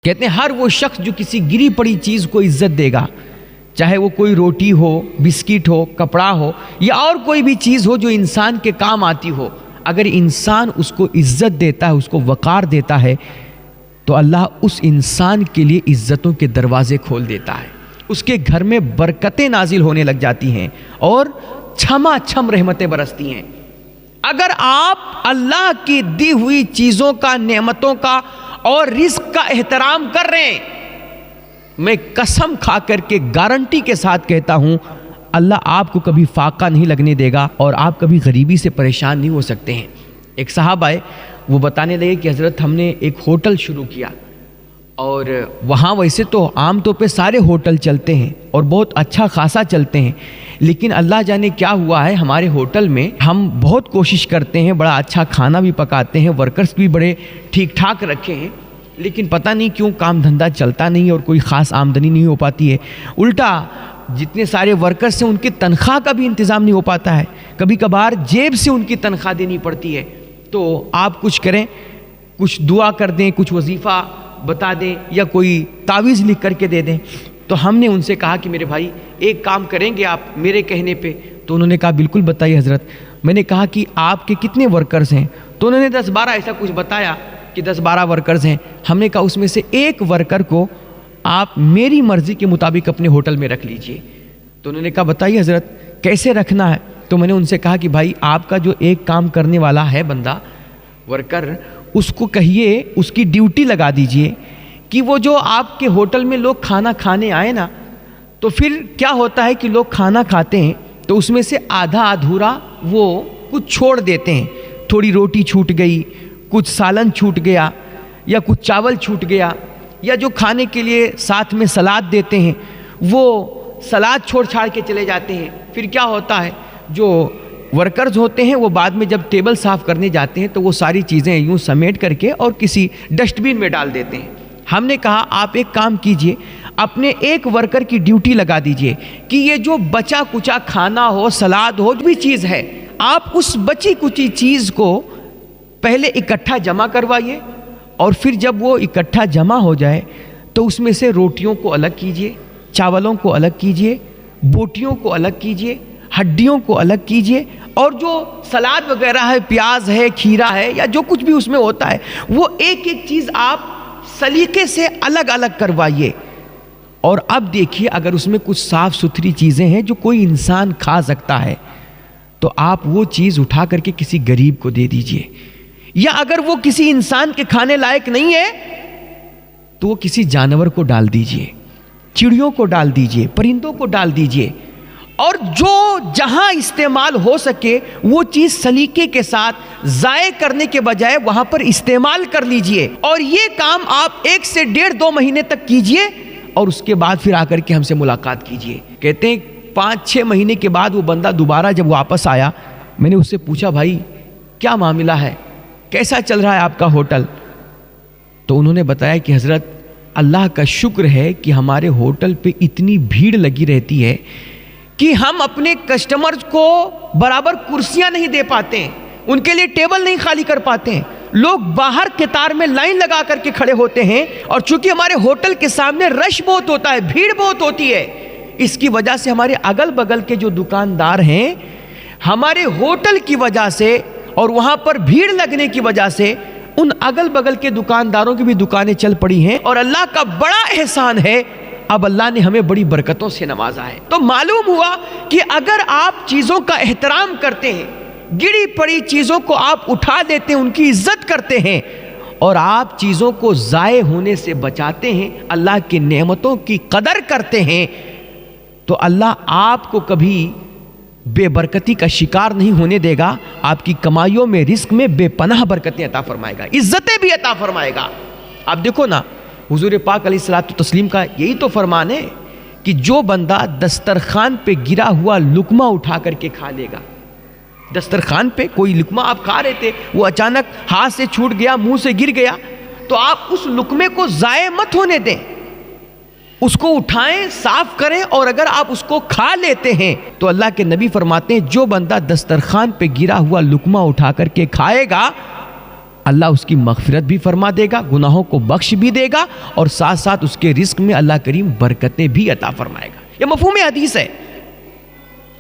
کہتے ہیں ہر وہ شخص جو کسی گری پڑی چیز کو عزت دے گا، چاہے وہ کوئی روٹی ہو، بسکٹ ہو، کپڑا ہو یا اور کوئی بھی چیز ہو جو انسان کے کام آتی ہو، اگر انسان اس کو عزت دیتا ہے، اس کو وقار دیتا ہے تو اللہ اس انسان کے لیے عزتوں کے دروازے کھول دیتا ہے، اس کے گھر میں برکتیں نازل ہونے لگ جاتی ہیں اور چھما چھم رحمتیں برستی ہیں۔ اگر آپ اللہ کی دی ہوئی چیزوں کا، نعمتوں کا اور رزق کا احترام کر رہے ہیں، میں قسم کھا کر کے گارنٹی کے ساتھ کہتا ہوں اللہ آپ کو کبھی فاقہ نہیں لگنے دے گا اور آپ کبھی غریبی سے پریشان نہیں ہو سکتے ہیں۔ ایک صاحب آئے، وہ بتانے لگے کہ حضرت ہم نے ایک ہوٹل شروع کیا اور وہاں ویسے تو عام طور پہ سارے ہوٹل چلتے ہیں اور بہت اچھا خاصا چلتے ہیں، لیکن اللہ جانے کیا ہوا ہے، ہمارے ہوٹل میں ہم بہت کوشش کرتے ہیں، بڑا اچھا کھانا بھی پکاتے ہیں، ورکرز بھی بڑے ٹھیک ٹھاک رکھے ہیں، لیکن پتہ نہیں کیوں کام دھندا چلتا نہیں اور کوئی خاص آمدنی نہیں ہو پاتی ہے۔ الٹا جتنے سارے ورکرز ہیں ان کی تنخواہ کا بھی انتظام نہیں ہو پاتا ہے، کبھی کبھار جیب سے ان کی تنخواہ دینی پڑتی ہے۔ تو آپ کچھ کریں، کچھ دعا کر دیں، کچھ وظیفہ بتا دیں یا کوئی تعویذ لکھ کر کے دے دیں۔ تو ہم نے ان سے کہا کہ میرے بھائی ایک کام کریں گے آپ میرے کہنے پہ؟ تو انہوں نے کہا بالکل بتائیے حضرت۔ میں نے کہا کہ آپ کے کتنے ورکرز ہیں؟ تو انہوں نے 10-12 ایسا کچھ بتایا کہ 10-12 ورکرز ہیں۔ ہم نے کہا اس میں سے ایک ورکر کو آپ میری مرضی کے مطابق اپنے ہوٹل میں رکھ لیجئے۔ تو انہوں نے کہا بتائیے حضرت کیسے رکھنا ہے؟ تو میں نے ان سے کہا کہ بھائی آپ کا جو ایک کام کرنے والا ہے بندہ، ورکر، اس کو کہیے، اس کی ڈیوٹی لگا دیجئے کہ وہ جو آپ کے ہوٹل میں لوگ کھانا کھانے آئے نا، تو پھر کیا ہوتا ہے کہ لوگ کھانا کھاتے ہیں تو اس میں سے آدھا ادھورا وہ کچھ چھوڑ دیتے ہیں، تھوڑی روٹی چھوٹ گئی، کچھ سالن چھوٹ گیا یا کچھ چاول چھوٹ گیا، یا جو کھانے کے لیے ساتھ میں سلاد دیتے ہیں وہ سلاد چھوڑ چھاڑ کے چلے جاتے ہیں۔ پھر کیا ہوتا ہے، جو ورکرز ہوتے ہیں وہ بعد میں جب ٹیبل صاف کرنے جاتے ہیں تو وہ ساری چیزیں یوں سمیٹ کر کے اور کسی ڈسٹ بین میں ڈال دیتے ہیں۔ ہم نے کہا آپ ایک کام کیجئے، اپنے ایک ورکر کی ڈیوٹی لگا دیجئے کہ یہ جو بچا کچا کھانا ہو، سلاد ہو، جو بھی چیز ہے، آپ اس بچی کچی چیز کو پہلے اکٹھا جمع کروائیے اور پھر جب وہ اکٹھا جمع ہو جائے تو اس میں سے روٹیوں کو الگ کیجئے، چاولوں کو الگ کیجئے، بوٹیوں کو الگ کیجئے، ہڈیوں کو الگ کیجئے، اور جو سلاد وغیرہ ہے، پیاز ہے، کھیرا ہے یا جو کچھ بھی اس میں ہوتا ہے، وہ ایک ایک چیز آپ سلیقے سے الگ الگ کروائیے۔ اور اب دیکھیے اگر اس میں کچھ صاف ستھری چیزیں ہیں جو کوئی انسان کھا سکتا ہے تو آپ وہ چیز اٹھا کر کے کسی غریب کو دے دیجئے، یا اگر وہ کسی انسان کے کھانے لائق نہیں ہے تو وہ کسی جانور کو ڈال دیجئے، چڑیوں کو ڈال دیجئے، پرندوں کو ڈال دیجئے، اور جو جہاں استعمال ہو سکے وہ چیز سلیقے کے ساتھ ضائع کرنے کے بجائے وہاں پر استعمال کر لیجئے۔ اور یہ کام آپ 1 سے 1.5-2 مہینے تک کیجئے اور اس کے بعد پھر آ کر کے ہم سے ملاقات کیجئے۔ کہتے ہیں 5-6 مہینے کے بعد وہ بندہ دوبارہ جب واپس آیا، میں نے اس سے پوچھا بھائی کیا معاملہ ہے، کیسا چل رہا ہے آپ کا ہوٹل؟ تو انہوں نے بتایا کہ حضرت اللہ کا شکر ہے کہ ہمارے ہوٹل پہ اتنی بھیڑ لگی رہتی ہے کہ ہم اپنے کسٹمرز کو برابر کرسیاں نہیں دے پاتے ہیں، ان کے لیے ٹیبل نہیں خالی کر پاتے ہیں، لوگ باہر قطار میں لائن لگا کر کے کھڑے ہوتے ہیں، اور چونکہ ہمارے ہوٹل کے سامنے رش بہت ہوتا ہے، بھیڑ بہت ہوتی ہے، اس کی وجہ سے ہمارے اگل بگل کے جو دکاندار ہیں، ہمارے ہوٹل کی وجہ سے اور وہاں پر بھیڑ لگنے کی وجہ سے ان اگل بگل کے دکانداروں کی بھی دکانیں چل پڑی ہیں، اور اللہ کا بڑا احسان ہے اب اللہ نے ہمیں بڑی برکتوں سے نوازا ہے۔ تو معلوم ہوا کہ اگر آپ چیزوں کا احترام کرتے ہیں، گری پڑی چیزوں کو آپ اٹھا دیتے ہیں، ان کی عزت کرتے ہیں، اور آپ چیزوں کو ضائع ہونے سے بچاتے ہیں، اللہ کی نعمتوں کی قدر کرتے ہیں، تو اللہ آپ کو کبھی بے برکتی کا شکار نہیں ہونے دے گا، آپ کی کمائیوں میں، رزق میں بے پناہ برکتیں عطا فرمائے گا، عزتیں بھی عطا فرمائے گا۔ آپ دیکھو نا، حضور پاک علیہ الصلوۃ والتسلیم کا یہی تو فرمان ہے کہ جو بندہ دسترخوان پہ گرا ہوا لقمہ اٹھا کر کے کھا لے گا، دسترخوان پہ کوئی لقمہ آپ کھا رہے تھے، وہ اچانک ہاتھ سے چھوٹ گیا، منہ سے گر گیا، تو آپ اس لقمے کو ضائع مت ہونے دیں، اس کو اٹھائیں، صاف کریں، اور اگر آپ اس کو کھا لیتے ہیں تو اللہ کے نبی فرماتے ہیں جو بندہ دسترخوان پہ گرا ہوا لقمہ اٹھا کر کے کھائے گا اللہ اس کی مغفرت بھی فرما دے گا، گناہوں کو بخش بھی دے گا، اور ساتھ ساتھ اس کے رزق میں اللہ کریم برکتیں بھی عطا فرمائے گا۔ یہ مفہوم حدیث ہے۔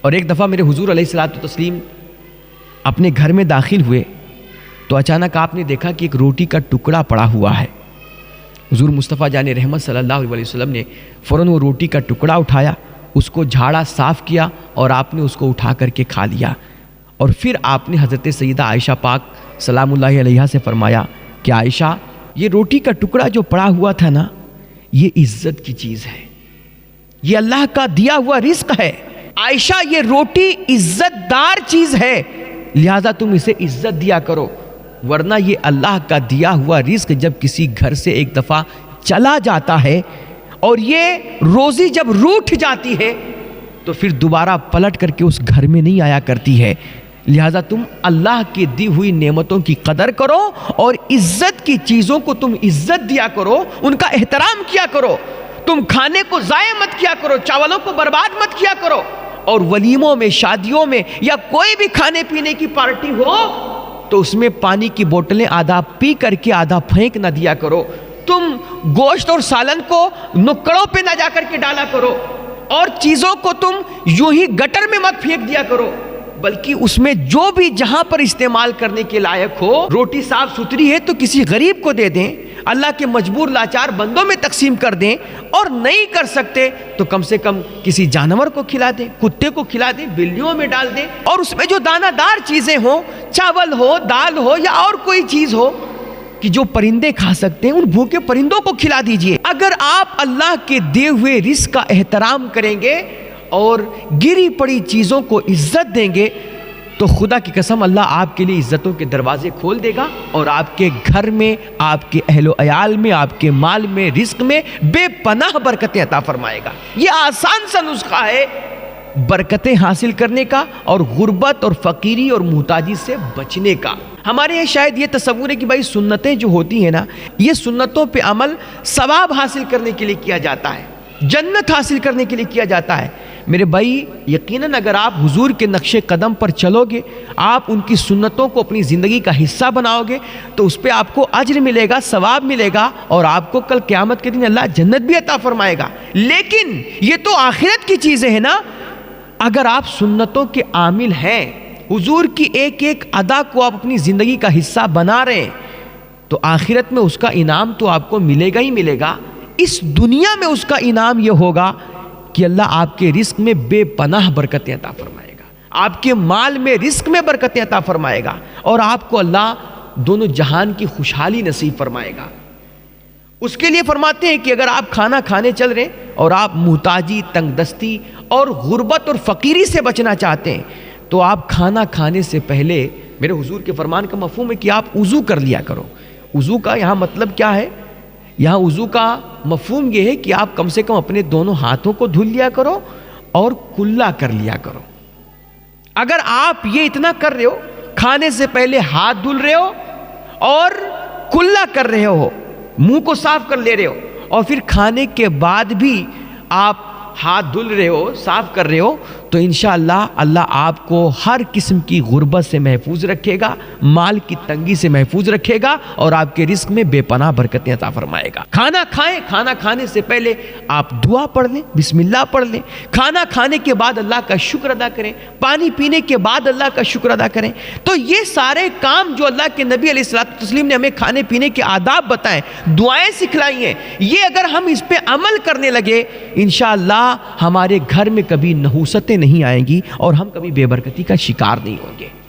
اور ایک دفعہ میرے حضور علیہ الصلوۃ والتسلیم اپنے گھر میں داخل ہوئے تو اچانک آپ نے دیکھا کہ ایک روٹی کا ٹکڑا پڑا ہوا ہے۔ حضور مصطفیٰ جان رحمت صلی اللہ علیہ وسلم نے فوراً وہ روٹی کا ٹکڑا اٹھایا، اس کو جھاڑا، صاف کیا، اور آپ نے اس کو اٹھا کر کے کھا لیا۔ اور پھر آپ نے حضرت سیدہ عائشہ پاک سلام اللہ علیہا سے فرمایا کہ عائشہ، یہ روٹی کا ٹکڑا جو پڑا ہوا تھا نا، یہ عزت کی چیز ہے، یہ اللہ کا دیا ہوا رزق ہے۔ عائشہ، یہ روٹی عزت دار چیز ہے، لہذا تم اسے عزت دیا کرو، ورنہ یہ اللہ کا دیا ہوا رزق جب کسی گھر سے ایک دفعہ چلا جاتا ہے اور یہ روزی جب روٹھ جاتی ہے تو پھر دوبارہ پلٹ کر کے اس گھر میں نہیں آیا کرتی ہے۔ لہذا تم اللہ کی دی ہوئی نعمتوں کی قدر کرو اور عزت کی چیزوں کو تم عزت دیا کرو، ان کا احترام کیا کرو۔ تم کھانے کو ضائع مت کیا کرو، چاولوں کو برباد مت کیا کرو، اور ولیموں میں، شادیوں میں، یا کوئی بھی کھانے پینے کی پارٹی ہو تو اس میں پانی کی بوتلیں آدھا پی کر کے آدھا پھینک نہ دیا کرو۔ تم گوشت اور سالن کو نکڑوں پہ نہ جا کر کے ڈالا کرو، اور چیزوں کو تم یوں ہی گٹر میں مت پھینک دیا کرو، بلکہ اس میں جو بھی جہاں پر استعمال کرنے کے لائق ہو، روٹی صاف ستھری ہے تو کسی غریب کو دے دیں، اللہ کے مجبور لاچار بندوں میں تقسیم کر دیں، اور نہیں کر سکتے تو کم سے کم کسی جانور کو کھلا دیں، کتے کو کھلا دیں، بلیوں میں ڈال دیں، اور اس میں جو دانہ دار چیزیں ہوں، چاول ہو، دال ہو، یا اور کوئی چیز ہو کہ جو پرندے کھا سکتے ہیں، ان بھوکے پرندوں کو کھلا دیجئے۔ اگر آپ اللہ کے دیے ہوئے رزق کا احترام کریں گے اور گری پڑی چیزوں کو عزت دیں گے تو خدا کی قسم اللہ آپ کے لیے عزتوں کے دروازے کھول دے گا، اور آپ کے گھر میں، آپ کے اہل و عیال میں، آپ کے مال میں، رزق میں بے پناہ برکتیں عطا فرمائے گا۔ یہ آسان سا نسخہ ہے برکتیں حاصل کرنے کا اور غربت اور فقیری اور محتاجی سے بچنے کا۔ ہمارے یہاں شاید یہ تصور ہے کہ بھائی سنتیں جو ہوتی ہیں نا، یہ سنتوں پہ عمل ثواب حاصل کرنے کے لیے کیا جاتا ہے، جنت حاصل کرنے کے لیے کیا جاتا ہے۔ میرے بھائی، یقیناً اگر آپ حضور کے نقش قدم پر چلو گے، آپ ان کی سنتوں کو اپنی زندگی کا حصہ بناؤ گے، تو اس پہ آپ کو اجر ملے گا، ثواب ملے گا، اور آپ کو کل قیامت کے دن اللہ جنت بھی عطا فرمائے گا۔ لیکن یہ تو آخرت کی چیزیں ہیں نا۔ اگر آپ سنتوں کے عامل ہیں، حضور کی ایک ایک ادا کو آپ اپنی زندگی کا حصہ بنا رہے ہیں، تو آخرت میں اس کا انعام تو آپ کو ملے گا ہی ملے گا۔ اس دنیا میں اس کا انعام یہ ہوگا کہ اللہ آپ کے رزق میں بے پناہ برکتیں عطا فرمائے گا، آپ کے مال میں، رزق میں برکتیں عطا فرمائے گا، اور آپ کو اللہ دونوں جہان کی خوشحالی نصیب فرمائے گا۔ اس کے لیے فرماتے ہیں کہ اگر آپ کھانا کھانے چل رہے اور آپ محتاجی، تنگ دستی اور غربت اور فقیری سے بچنا چاہتے ہیں تو آپ کھانا کھانے سے پہلے، میرے حضور کے فرمان کا مفہوم ہے کہ آپ وضو کر لیا کرو۔ وضو کا یہاں مطلب کیا ہے؟ یہاں وضو کا مفہوم یہ ہے کہ آپ کم سے کم اپنے دونوں ہاتھوں کو دھل لیا کرو اور کلا کر لیا کرو۔ اگر آپ یہ اتنا کر رہے ہو، کھانے سے پہلے ہاتھ دھل رہے ہو اور کلا کر رہے ہو، منہ کو صاف کر لے رہے ہو، اور پھر کھانے کے بعد بھی آپ ہاتھ دھل رہے ہو، صاف کر رہے ہو، تو انشاءاللہ اللہ آپ کو ہر قسم کی غربت سے محفوظ رکھے گا، مال کی تنگی سے محفوظ رکھے گا، اور آپ کے رزق میں بے پناہ برکتیں عطا فرمائے گا۔ کھانا کھائیں، کھانا کھانے سے پہلے آپ دعا پڑھ لیں، بسم اللہ پڑھ لیں، کھانا کھانے کے بعد اللہ کا شکر ادا کریں، پانی پینے کے بعد اللہ کا شکر ادا کریں۔ تو یہ سارے کام جو اللہ کے نبی علیہ الصلوۃ والتسلیم نے ہمیں کھانے پینے کے آداب بتائیں، دعائیں سکھلائی ہیں، یہ اگر ہم اس پہ عمل کرنے لگے، انشاءاللہ ہمارے گھر میں کبھی نحوستیں نہیں آئیں گی اور ہم کبھی بے برکتی کا شکار نہیں ہوں گے۔